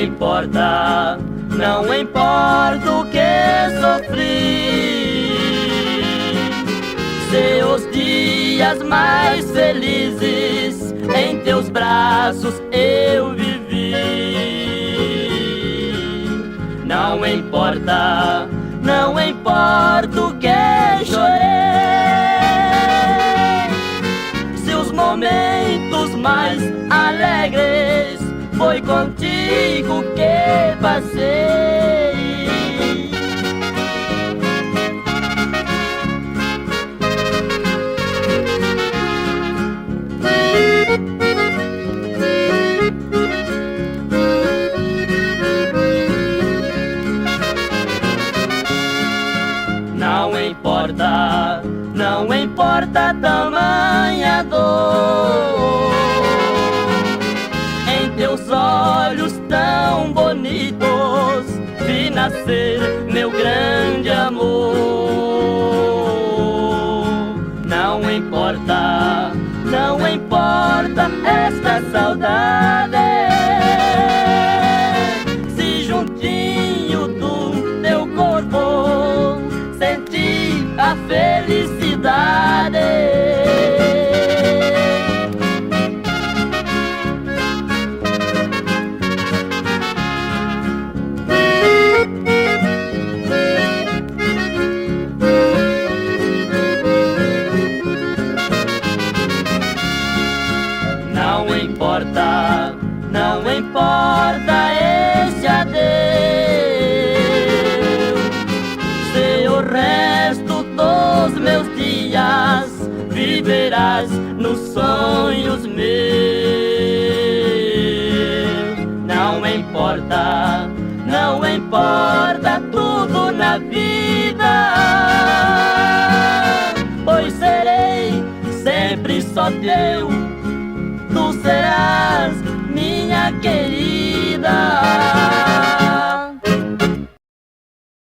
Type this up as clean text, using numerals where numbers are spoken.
importa, não importa o que sofri. Seus dias mais felizes em teus braços eu vivi. Não importa, não importa o que chorei. Se os momentos mais alegres foi contigo que passei. Não importa, não importa tamanha dor. Em teus olhos tão bonitos vi nascer meu grande amor. Não importa, não importa esta saudade, se juntinho do teu corpo senti a felicidade. Não importa, não importa esse adeus, se o resto dos meus dias viverás nos sonhos meus. Não importa, não importa tudo na vida, pois serei sempre só teu. Tu serás minha querida.